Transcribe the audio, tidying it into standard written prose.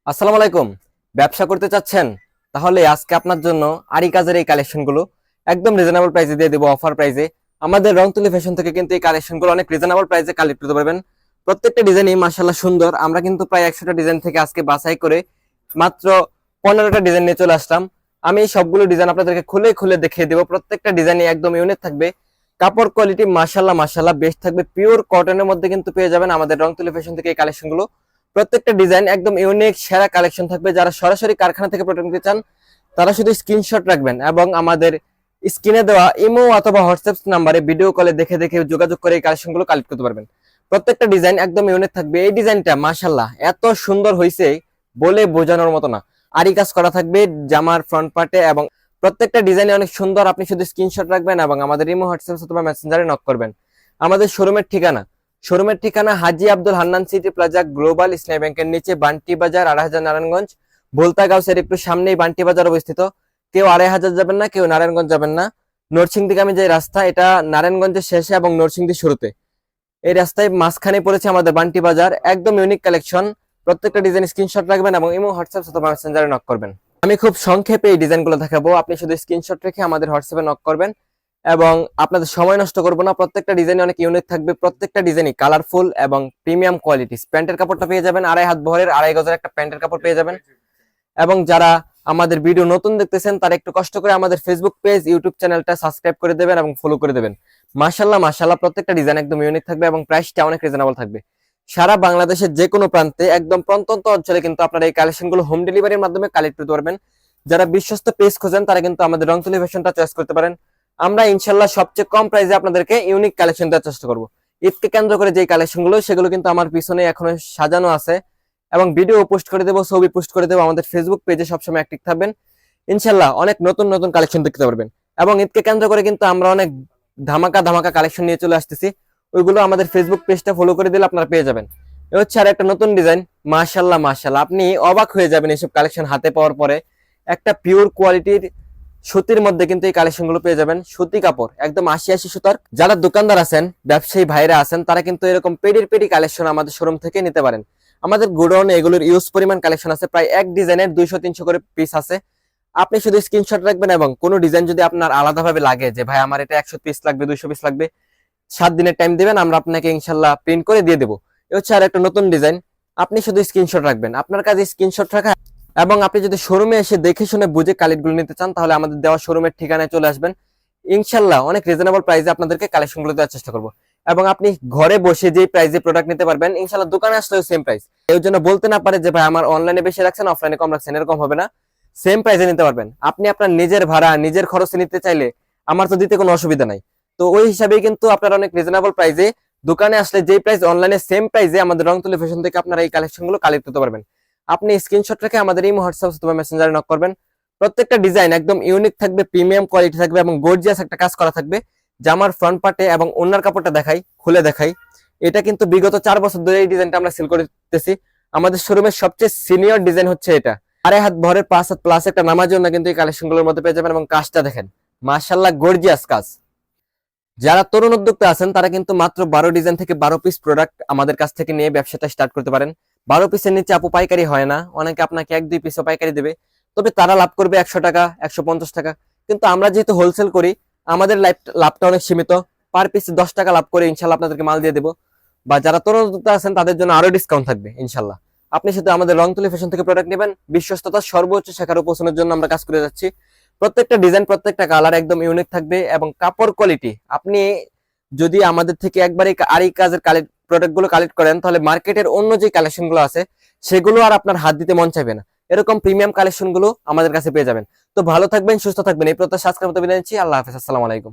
আসসালামু আলাইকুম। ব্যবসা করতে চাচ্ছেন? তাহলে আজকে আপনার জন্য আরি কাজের এই কালেকশনগুলো একদম রিজনেবল প্রাইসে দিয়ে দেবো, অফার প্রাইসে। আমাদের রংতুলি ফ্যাশন থেকে কিন্তু এই কালেকশনগুলো অনেক রিজনেবল প্রাইসে কালেক্ট করতে পারবেন। প্রত্যেকটা ডিজাইনই মাশাআল্লাহ সুন্দর। আমরা কিন্তু প্রায় 100টা ডিজাইন থেকে আজকে বাছাই করে মাত্র 15টা ডিজাইন নিয়ে চলে আসলাম। আমি সবগুলো ডিজাইন আপনাদেরকে খুলে খুলে দেখিয়ে দেবো। প্রত্যেকটা ডিজাইনই একদম ইউনিক থাকবে। কাপড় কোয়ালিটি মাশাআল্লাহ মাশাআল্লাহ বেস্ট থাকবে। পিওর কটনের মধ্যে কিন্তু পেয়ে যাবেন আমাদের রংতুলি ফ্যাশন থেকে এই কালেকশনগুলো। প্রত্যেকটা ডিজাইন একদম ইউনিক সেরা কালেকশন থাকবে। যারা সরাসরি কারখানা থেকে প্রোডাক্ট নিতে চান তারা শুধু স্ক্রিনশট রাখবেন এবং আমাদের স্ক্রিনে দেওয়া ইমো অথবা হোয়াটসঅ্যাপ নাম্বারে ভিডিও কলে দেখে দেখে যোগাযোগ করে এই কালেকশনগুলো কালেক্ট করতে পারবেন। প্রত্যেকটা ডিজাইন একদম ইউনিক থাকবে। এই ডিজাইনটা মাশাআল্লাহ এত সুন্দর হয়েছে বলে বোঝানোর মতো না। আরি কাজ করা থাকবে জামার ফ্রন্ট পার্টে এবং প্রত্যেকটা ডিজাইনে অনেক সুন্দর। আপনি শুধু স্ক্রিনশট রাখবেন এবং আমাদের ইমো হোয়াটসঅ্যাপ অথবা মেসেঞ্জারে নক করবেন। আমাদের শোরুমের ঠিকানা Haji Abdul Hannan city plaza global Islami ব্যাংকের নিচে বান্টি বাজার ২৮০০০ নারায়ণগঞ্জ। ভোলতা গাউসের একটু সামনেই বান্টি বাজার অবস্থিত। কেউ ২৮০০০ যাবেন না, কেউ নারায়ণগঞ্জ যাবেন না। নরসিংদীগামী যে রাস্তা, এটা নারায়ণগঞ্জের শেষে এবং নরসিংদীর শুরুতে। এই রাস্তায় মাঝখানে পড়েছে আমাদের বান্টি বাজার। একদম ইউনিক কালেকশন। প্রত্যেকটা ডিজাইন স্ক্রিনশট রাখবেন এবং ইমো হোয়াটসঅ্যাপ অথবা মেসেঞ্জারে নক করবেন। আমি খুব সংক্ষেপে এই ডিজাইনগুলো দেখাবো। আপনি শুধু স্ক্রিনশট রেখে আমাদের হোয়াটসঅ্যাপে নক করবেন এবং আপনাদের সময় নষ্ট করবো না। প্রত্যেকটা ডিজাইন অনেক ইউনিক থাকবে। প্রত্যেকটা ডিজাইনই কালারফুল এবং প্রিমিয়াম কোয়ালিটি। প্যান্টের কাপড়টা পেয়ে যাবেন 2.5 হাত বহরের 2.5 গজের একটা প্যান্টের কাপড় পেয়ে যাবেন। এবং যারা আমাদের ভিডিও নতুন দেখতেছেন তারা একটু কষ্ট করে আমাদের ফেসবুক পেজ ইউটিউব চ্যানেলটা সাবস্ক্রাইব করে দেবেন এবং ফলো করে দেবেন। মাশাআল্লাহ মাশাআল্লাহ প্রত্যেকটা ডিজাইন একদম ইউনিক থাকবে এবং প্রাইসটা অনেক রিজনেবল থাকবে। সারা বাংলাদেশের যে কোনো প্রান্তে একদম প্রত্যন্ত অঞ্চলে কিন্তু আপনারা এই কালেকশনগুলো হোম ডেলিভারির মাধ্যমে কালেক্ট করতে পারবেন। যারা বিশ্বস্ত পেজ খোঁজেন তারা কিন্তু আমাদের রংতুলি ফ্যাশনটা চয়েস করতে পারেন। আমরা ইনশাল্লাহ সবচেয়ে কম প্রাইসে আপনাদেরকে ইউনিক কালেকশন দেওয়ার চেষ্টা করবো। ঈদকে কেন্দ্র করে যে কালেকশনগুলো সেগুলো কিন্তু আমার পিছনে এখনো সাজানো আছে এবং ভিডিও পোস্ট করে দেবো, ছবি পোস্ট করে দেবো। আমাদের ফেসবুক পেজে সবসময় অ্যাক্টিভ থাকবেন। ইনশাল্লাহ অনেক নতুন নতুন কালেকশন দেখতে পারবেন এবং ঈদকে কেন্দ্র করে কিন্তু আমরা অনেক ধামাকা ধামাকা কালেকশন নিয়ে চলে আসতেছি। ওইগুলো আমাদের ফেসবুক পেজটা ফলো করে দিলে আপনারা পেয়ে যাবেন। এ হচ্ছে আর একটা নতুন ডিজাইন। মাশাআল্লাহ মাশাআল্লাহ আপনি অবাক হয়ে যাবেন এইসব কালেকশন হাতে পাওয়ার পরে। একটা পিওর কোয়ালিটির সুতির মধ্যে কিন্তু এই কালেকশন গুলো পেয়ে যাবেন। সুতি কাপড় একদম ৮০ সুতার। যারা দোকানদার আছেন, ব্যবসায়ী ভাইরা আছেন, তারা কিন্তু এরকম পেডি কালেকশন আমাদের শোরুম থেকে নিতে পারেন। আমাদের গোডাউনে এগুলোর ইউজ পরিমাণ কালেকশন আছে। প্রায় এক ডিজাইনের ২০০-৩০০ করে পিস আছে। আপনি শুধু স্ক্রিনশট রাখবেন এবং কোনো ডিজাইন যদি আপনার আলাদাভাবে লাগে যে ভাই আমার এটা ১০০ পিস লাগবে, ২০০ পিস লাগবে, ৭ দিনের টাইম দিবেন, আমরা আপনাকে ইনশাল্লাহ প্রিন্ট করে দিয়ে দেবো। এ হচ্ছে আর একটা নতুন ডিজাইন। আপনি শুধু স্ক্রিনশট রাখবেন। আপনার কাছে স্ক্রিনশট রাখা এবং আপনি যদি শোরুমে এসে দেখে শুনে বুঝে কালেক্টগুলো নিতে চান তাহলে আমাদের দেওয়া শোরুমের ঠিকানায় চলে আসবেন। ইনশাল্লাহ অনেক রিজনেবল প্রাইসে আপনাদেরকে কালেকশনগুলো দেওয়ার চেষ্টা করব এবং আপনি ঘরে বসে যে প্রাইসে প্রোডাক্ট নিতে পারবেন ইনশাল্লাহ দোকানে আসলেও সেম প্রাইস। এর জন্য বলতে না পারে যে ভাই আমার অনলাইনে বেশি রাখছেন অফলাইনে কম রাখছেন, এরকম হবে না। সেম প্রাইসে নিতে পারবেন। আপনি আপনার নিজের ভাড়া নিজের খরচে নিতে চাইলে আমার তো দিতে কোনো অসুবিধা নাই। তো ওই হিসাবেই কিন্তু আপনারা অনেক রিজনেবল প্রাইসে দোকানে আসলে যে প্রাইস অনলাইনে সেম প্রাইসে আমাদের রংতুলি ফ্যাশন থেকে আপনারা এই কালেকশনগুলো কালেক্ট করতে পারবেন। আপনি স্ক্রিনশট রেখে আমাদের ইমো হোয়াটসঅ্যাপ অথবা মেসেঞ্জারে নক করবেন। প্রত্যেকটা ডিজাইন একদম ইউনিক থাকবে, প্রিমিয়াম কোয়ালিটি থাকবে এবং গর্জিয়াস একটা কাজ করা থাকবে। জামার ফ্রন্ট পার্টে এবং ওন্নার কাপড়টা খুলে দেখাই। এটা কিন্তু বিগত 4 বছর ধরে এই ডিজাইনটা আমরা সেল করতেছি। আমাদের শোরুমের সবচেয়ে সিনিয়র ডিজাইন হচ্ছে এটা। 2.5 হাত ভরের 5 হাত প্লাস একটা নামার জন্য কিন্তু এই কালেকশনগুলোর মধ্যে পেয়ে যাবেন এবং কাজটা দেখেন মাশাআল্লাহ গর্জিয়াস কাজ। যারা তরুণ উদ্যোক্তা আছেন তারা কিন্তু মাত্র 12 ডিজাইন থেকে 12 পিস প্রোডাক্ট আমাদের কাছ থেকে নিয়ে ব্যবসাটা স্টার্ট করতে পারেন। 12 পিসের নিচে আপু পাইকারি হয় না। অনেকে আপনাকে 1-2 পিসও পাইকারি দেবে, তবে তারা লাভ করবে 100 টাকা 150 টাকা। কিন্তু আমরা যেহেতু হোলসেল করি আমাদের লাভটা অনেক সীমিত। পার পিসে 10 টাকা লাভ করে ইনশাল্লাহ আপনাদেরকে মাল দিয়ে দেবো। বা যারা তরুণ উদ্যোক্তা আছেন তাদের জন্য আরো ডিসকাউন্ট থাকবে ইনশাল্লাহ। আপনি শুধু আমাদের রংতুলি ফ্যাশন থেকে প্রোডাক্ট নেবেন। বিশ্বস্ততা সর্বোচ্চ শেখার পৌঁছানোর জন্য আমরা কাজ করে যাচ্ছি। প্রত্যেকটা ডিজাইন প্রত্যেকটা কালার একদম ইউনিক থাকবে এবং কাপড় কোয়ালিটি আপনি যদি আমাদের থেকে একবারে আরি কাজের প্রোডাক্ট গুলো কালেক্ট করেন তাহলে মার্কেটের অন্য যে কালেকশন গুলো আছে সেগুলো আর আপনার হাত দিতে মন চাইবে না। এরকম প্রিমিয়াম কালেকশন গুলো আমাদের কাছে পেয়ে যাবেন। তো ভালো থাকবেন, সুস্থ থাকবেন, এই প্রত্যাশা আজকের মতো বিদায় নিচ্ছি। আল্লাহ হাফেজ, আসসালামু আলাইকুম।